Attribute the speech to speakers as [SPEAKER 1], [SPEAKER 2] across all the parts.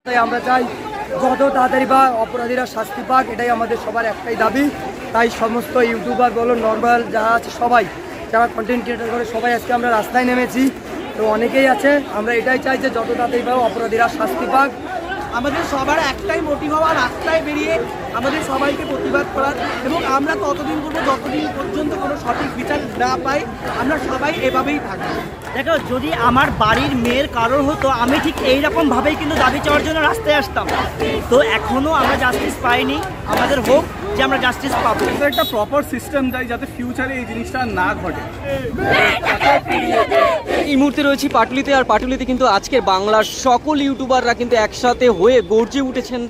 [SPEAKER 1] তাই আমরা চাই যত তাড়াতাড়ি বা অপরাধীরা শাস্তি পাক, এটাই আমাদের সবার একটাই দাবি। তাই সমস্ত ইউটিউবার বলো, নর্মাল যারা আছে সবাই, যারা কন্টেন্ট ক্রিয়েটার করে সবাই আজকে আমরা রাস্তায় নেমেছি। তো অনেকেই আছে, আমরা এটাই চাই যে যত তাড়াতাড়ি বা অপরাধীরা শাস্তি পাক।
[SPEAKER 2] আমাদের সবার একটাই মোটিভ হওয়া রাস্তায় বেরিয়ে আমাদের সবাইকে প্রতিবাদ করার, এবং আমরা ততদিন করবো যতদিন পর্যন্ত কোনো সঠিক বিচার না পাই। আমরা সবাই এভাবেই থাকবো।
[SPEAKER 3] দেখো, যদি আমার বাড়ির মেয়ের কারোর হতো, আমি ঠিক এইরকমভাবেই কিন্তু দাবি চাওয়ার জন্য রাস্তায় আসতাম। তো এখনও আমরা জাস্টিস পাইনি, আমাদের হোপ যে আমরা জাস্টিস পাবো।
[SPEAKER 4] একটা প্রপার সিস্টেম চাই যাতে ফিউচারে এই জিনিসটা না ঘটে।
[SPEAKER 5] এই মুহূর্তে রয়েছি পাটুলিতে, আর পাটুলিতে কিন্তু আজকের বাংলার সকল ইউটিউবাররা কিন্তু একসাথে হয়ে গর্জে উঠেছেন।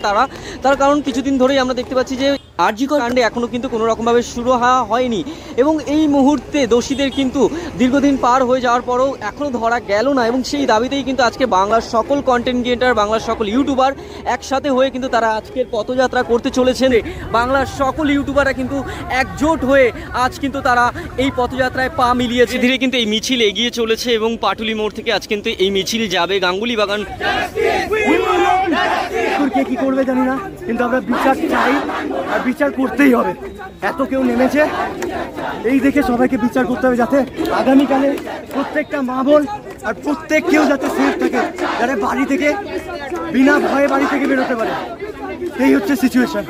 [SPEAKER 5] তার কারণ কিছুদিন ধরেই আমরা দেখতে পাচ্ছি যে আরজি কর কাণ্ডে এখনও কিন্তু কোনো রকমভাবে শুরু হয়নি, এবং এই মুহূর্তে দোষীদের কিন্তু দীর্ঘদিন পার হয়ে যাওয়ার পরও এখনও ধরা গেল না। এবং সেই দাবিতেই কিন্তু আজকে বাংলার সকল কন্টেন্ট ক্রিয়েটার, বাংলার সকল ইউটিউবার একসাথে হয়ে কিন্তু তারা আজকের পথযাত্রা করতে চলেছেন। বাংলার সকল ইউটিউবাররা কিন্তু একজোট হয়ে আজ কিন্তু তারা এই পথযাত্রায় পা মিলিয়েছে। ধীরে কিন্তু এই মিছিল এগিয়ে চলেছে এবং পাটুলি মোড় থেকে আজ কিন্তু এই মিছিল যাবে গাঙ্গুলি বাগান।
[SPEAKER 1] কে কি করবে জানি না, কিন্তু আমরা বিচার চাই, আর বিচার করতেই হবে। এত কেউ নেমেছে, এই দেখে সবাইকে বিচার করতে হবে, যাতে আগামীকালে প্রত্যেকটা মা বোন আর প্রত্যেক কেউ যাতে সেফ থাকে, যাতে বাড়ি থেকে বিনা ভয়ে বাড়ি থেকে বেরোতে পারে। এই হচ্ছে সিচুয়েশন।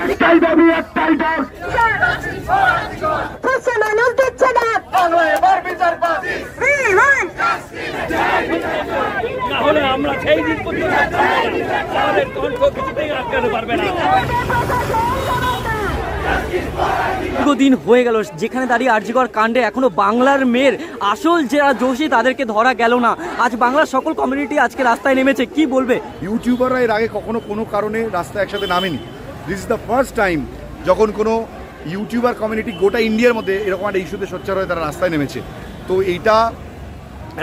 [SPEAKER 3] আমরা সেই দিন পর্যন্ত আমাদের কণ্ঠ কিছুতেই আটকাতে পারবে না।
[SPEAKER 5] দীর্ঘদিন হয়ে গেল যেখানে দাঁড়িয়ে আরজি কর কাণ্ডে এখনো বাংলার মেয়ের আসল যারা দোষী তাদেরকে ধরা গেল না। আজ বাংলার সকল কমিউনিটি আজকে রাস্তায় নেমেছে, কি বলবে?
[SPEAKER 6] ইউটিউবাররা এর আগে কখনো কোনো কারণে রাস্তায় একসাথে নামেনি। This is the first time যখন কোনো ইউটিউবার কমিউনিটি গোটা ইন্ডিয়ার মধ্যে এরকম একটা ইস্যুতে সোচ্চার হয়ে তারা রাস্তায় নেমেছে। তো এটা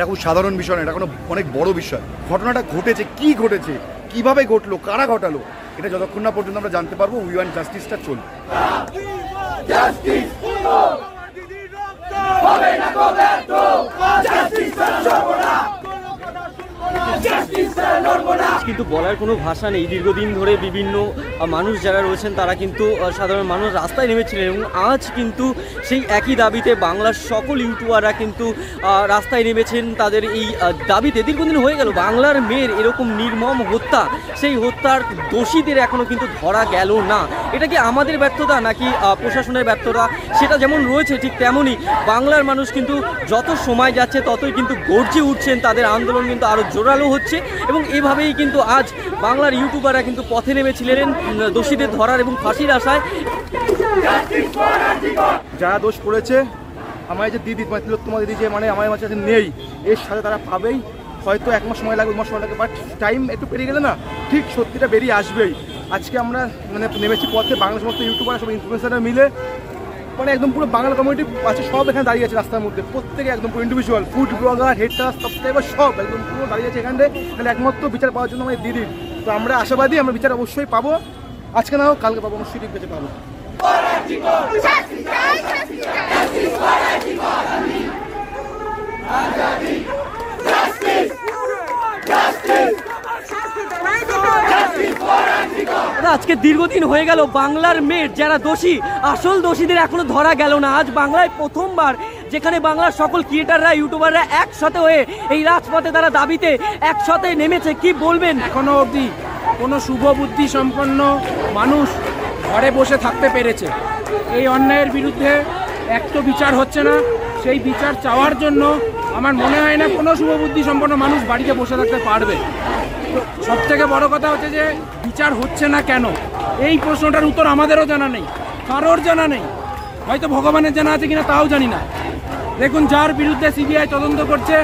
[SPEAKER 6] খুব সাধারণ বিষয় না, এটা কোনো অনেক বড় বিষয়। ঘটনাটা ঘটেছে, কি ঘটেছে, কিভাবে ঘটলো, কারা ঘটালো, এটা যতক্ষণ না পর্যন্ত আমরা জানতে পারবো, উই ওয়ান্ট জাস্টিসটা চলবে।
[SPEAKER 5] কিন্তু বলার কোনো ভাষা নেই। দীর্ঘদিন ধরে বিভিন্ন মানুষ যারা রয়েছেন তারা কিন্তু সাধারণ মানুষ রাস্তায় নেমেছিলেন, এবং আজ কিন্তু সেই একই দাবিতে বাংলার সকল ইউটিউবাররা কিন্তু রাস্তায় নেমেছেন তাদের এই দাবিতে। দীর্ঘদিন হয়ে গেল বাংলার মেয়ের এরকম নির্মম হত্যা, সেই হত্যার দোষীদের এখনও কিন্তু ধরা গেল না। এটা কি আমাদের ব্যর্থতা নাকি প্রশাসনের ব্যর্থতা? সেটা যেমন রয়েছে ঠিক তেমনই বাংলার মানুষ কিন্তু যত সময় যাচ্ছে ততই কিন্তু গর্জে উঠছেন, তাদের আন্দোলন কিন্তু আরও জোরালো হচ্ছে। এবং এভাবেই কিন্তু আজ বাংলার ইউটিউবাররা কিন্তু পথে নেমেছিলেন দোষীদের ধরার এবং ফাঁসির আশায়।
[SPEAKER 6] যারা দোষ করেছে, আমার এই যে দিদি তিলোত্তমা দিদি যে আমার কাছে নেই, এর সাথে তারা পাবেই। হয়তো 1 মাস সময় লাগবে, 2 মাস সময় লাগবে, বাট টাইম একটু পেরিয়ে গেলে না ঠিক সত্যিটা বেরিয়ে আসবেই। আজকে আমরা নেমেছি পথে, বাংলার সমস্ত ইউটিউবার সব ইনফ্লুয়েন্সাররা মিলে, একদম পুরো বাংলা কমিউনিটি আছে, সব এখানে দাঁড়িয়ে আছে রাস্তার মধ্যে। প্রত্যেকে একদম পুরো ইন্ডিভিজুয়াল ফুড ব্লগার, হেডটার, সাবস্ক্রাইবার সব একদম পুরো দাঁড়িয়ে আছে এখানে। তাহলে একমাত্র বিচার পাওয়ার জন্য আমাদের দিদির। তো আমরা আশাবাদী, আমরা বিচার অবশ্যই পাবো, আজকে না হোক কালকে পাবো, অবশ্যই ঠিক বেঁচে পাবো।
[SPEAKER 5] আজকে দীর্ঘদিন হয়ে গেল বাংলার মেয়ের যারা দোষী, আসল দোষীদের এখনো ধরা গেল না। আজ বাংলায় প্রথমবার যেখানে বাংলার সকল ক্রিয়েটাররা, ইউটিউবাররা একসাথে হয়ে এই রাজপথে তারা দাবিতে একসাথে নেমেছে, কি বলবেন?
[SPEAKER 2] এখনো অবধি কোনো শুভ বুদ্ধি সম্পন্ন মানুষ ঘরে বসে থাকতে পেরেছে। এই অন্যায়ের বিরুদ্ধে একটু বিচার হচ্ছে না, সেই বিচার চাওয়ার জন্য আমার মনে হয় না কোনো শুভবুদ্ধি সম্পন্ন মানুষ বাড়িতে বসে থাকতে পারবে। তো সবথেকে বড় কথা হচ্ছে যে বিচার হচ্ছে না কেন, এই প্রশ্নটার উত্তর আমাদেরও জানা নেই, কারোর জানা নেই। হয়তো ভগবানের জানা আছে কিনা তাও জানি না। দেখুন, যার বিরুদ্ধে সিবিআই তদন্ত করছে,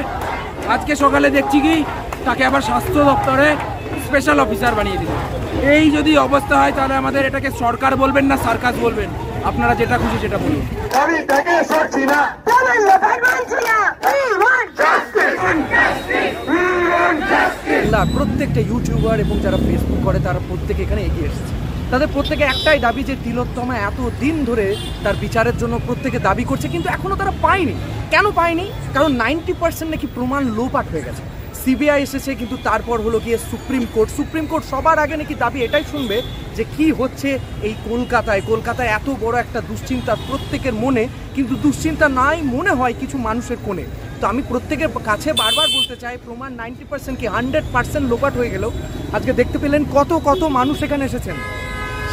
[SPEAKER 2] আজকে সকালে দেখছি কি তাকে আবার স্বাস্থ্য দপ্তরে স্পেশাল অফিসার বানিয়ে দিল। এই যদি অবস্থা হয় তাহলে আমাদের এটাকে সরকার বলবেন না সার্কাস বলবেন? আপনারা যেটা খুশি সেটা বলুন।
[SPEAKER 1] প্রত্যেকটা ইউটিউবার এবং যারা ফেসবুক করে তারা প্রত্যেকে এখানে এগিয়ে এসেছে। তাদের প্রত্যেকে একটাই দাবি যে তিলোত্তমা এত দিন ধরে তার বিচারের জন্য প্রত্যেকে দাবি করছে, কিন্তু এখনো তারা পায়নি। কেন পায়নি? কারণ 90% নাকি প্রমাণ লোপাট হয়ে গেছে। সিবিআই এসেছে, কিন্তু তারপর হলো গিয়ে সুপ্রিম কোর্ট সবার আগে নাকি দাবি এটাই শুনবে যে কি হচ্ছে এই কলকাতায় এত বড় একটা দুশ্চিন্তা প্রত্যেকের মনে, কিন্তু দুশ্চিন্তা নাই মনে হয় কিছু মানুষের কোণে। তো আমি প্রত্যেকের কাছে বারবার বলতে চাই, প্রমাণ 90% কি 100% লোপাট হয়ে গেল। আজকে দেখতে পেলেন কত কত মানুষ এখানে এসেছেন,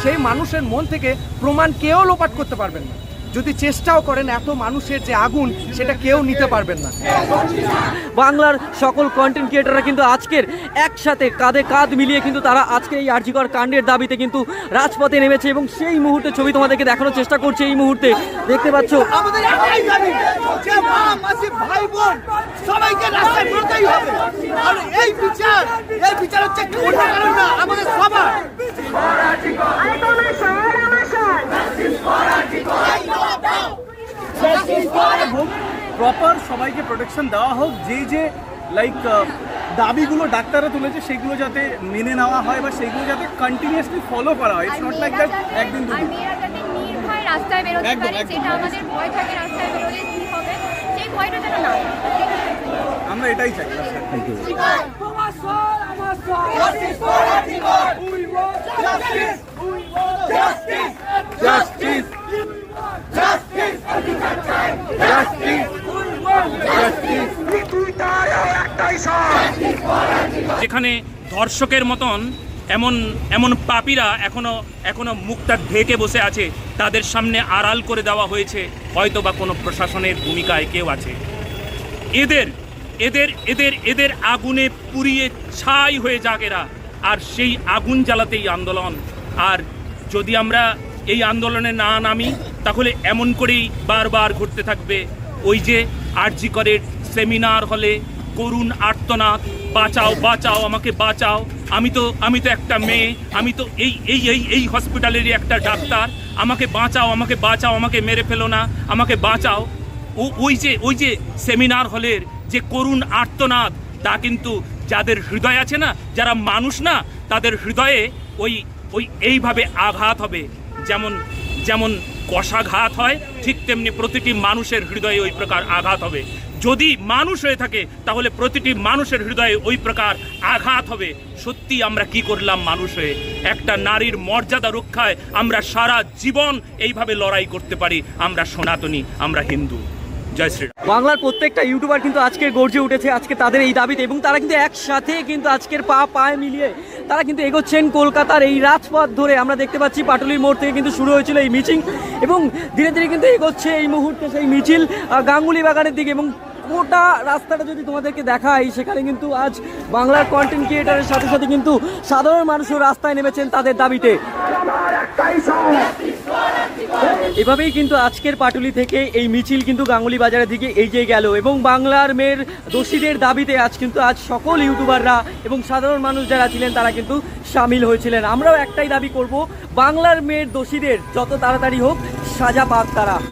[SPEAKER 1] সেই মানুষের মন থেকে প্রমাণ কেউ লোপাট করতে পারবেন না। যদি চেষ্টাও করেন, এত মানুষের যে আগুন সেটা কেউ নিতে পারবেন না।
[SPEAKER 5] বাংলার সকল কন্টেন্ট ক্রিয়েটাররা কিন্তু আজকের একসাথে কাঁধে কাঁধ মিলিয়ে কিন্তু তারা আজকে এই আরজিকর কাণ্ডের দাবিতে কিন্তু রাজপথে নেমেছে, এবং সেই মুহূর্তে ছবি তোমাদেরকে দেখানোর চেষ্টা করছে। এই মুহূর্তে দেখতে পাচ্ছ
[SPEAKER 1] আমাদের একটাই দাবি যে মা, মাসি, ভাই বোন সবাইকে রাস্তায় বেরোতেই হবে। আর এই বিচার হচ্ছে কোনো কারণ না, আমাদের সবার।
[SPEAKER 4] প্রপার সবাইকে প্রোটেকশন দেওয়া হোক, যে লাইক দাবিগুলো ডাক্তাররা তুলেছে সেগুলো যাতে মেনে নেওয়া হয় বা সেগুলো যাতে কন্টিনিউয়াসলি ফলো করা হয়। ইটস নট লাইক দ্যাট একদিন দুদিন।
[SPEAKER 7] রাস্তায় বেরোতে পারে, যেটা আমাদের ভয় থাকে রাস্তায় বেরোলে কি হবে, সেই ভয়টা যেন না।
[SPEAKER 4] আমরা এটাই চাই।
[SPEAKER 8] যেখানে ধর্ষকের মতন এমন পাপীরা এখনো মুখটা ঢেকে বসে আছে, তাদের সামনে আড়াল করে দেওয়া হয়েছে, হয়তো বা কোনো প্রশাসনের ভূমিকায় কেউ আছে। এদের আগুনে পুড়িয়ে ছাই হয়ে যাক এরা, আর সেই আগুন জ্বালাতেই আন্দোলন। আর যদি আমরা এই আন্দোলনে না নামি, তাহলে এমন করেই বারবার ঘটতে থাকবে। ওই যে আরজিকরের সেমিনার হলে করুণ আর্তনাদ, বাঁচাও বাঁচাও আমাকে বাঁচাও, আমি তো একটা মেয়ে, আমি তো এই হসপিটালেরই একটা ডাক্তার, আমাকে বাঁচাও আমাকে বাঁচাও, আমাকে মেরে ফেলো না, আমাকে বাঁচাও। ওই যে সেমিনার হলের যে করুণ আর্তনাদ, তা কিন্তু যাদের হৃদয় আছে না, যারা মানুষ না, তাদের হৃদয়ে ওই এইভাবে আঘাত হবে। যেমন কষাঘাত হয়, ঠিক তেমনি প্রতিটি মানুষের হৃদয়ে ওই প্রকার আঘাত হবে। যদি মানুষ হয়ে থাকে, তাহলে প্রতিটি মানুষের হৃদয়ে ওই প্রকার আঘাত হবে। সত্যি আমরা কি করলাম মানুষ হয়ে? একটা নারীর মর্যাদা রক্ষায় আমরা সারা জীবন এইভাবে লড়াই করতে পারি। আমরা সনাতনী, আমরা হিন্দু। জয় শ্রীরাম।
[SPEAKER 5] বাংলার প্রত্যেকটা ইউটিউবার কিন্তু আজকে গর্জে উঠেছে আজকে তাদের এই দাবিতে, এবং তারা কিন্তু একসাথে কিন্তু আজকের পায়ে মিলিয়ে তারা কিন্তু এগোচ্ছেন কলকাতার এই রাজপথ ধরে। আমরা দেখতে পাচ্ছি পাটুলির মোড় থেকে কিন্তু শুরু হয়েছিল এই মিছিল, এবং ধীরে ধীরে কিন্তু এগোচ্ছে এই মুহূর্তে সেই মিছিল গাঙ্গুলি বাগানের দিকে। এবং গোটা রাস্তাটা যদি তোমাদেরকে দেখাই, সেখানে কিন্তু আজ বাংলার কন্টেন্ট ক্রিয়েটারের সাথে সাথে কিন্তু সাধারণ মানুষও রাস্তায় নেমেছেন তাদের দাবিতে। এভাবেই কিন্তু আজকের পাটুলি থেকে এই মিছিল কিন্তু গাঙ্গুলি বাজারের দিকে এগিয়ে গেল, এবং বাংলার মেয়ের দোষীদের দাবিতে আজ সকল ইউটিউবাররা এবং সাধারণ মানুষ যারা ছিলেন তারা কিন্তু সামিল হয়েছিলেন। আমরাও একটাই দাবি করব, বাংলার মেয়ের দোষীদের যত তাড়াতাড়ি হোক সাজা পাক তারা।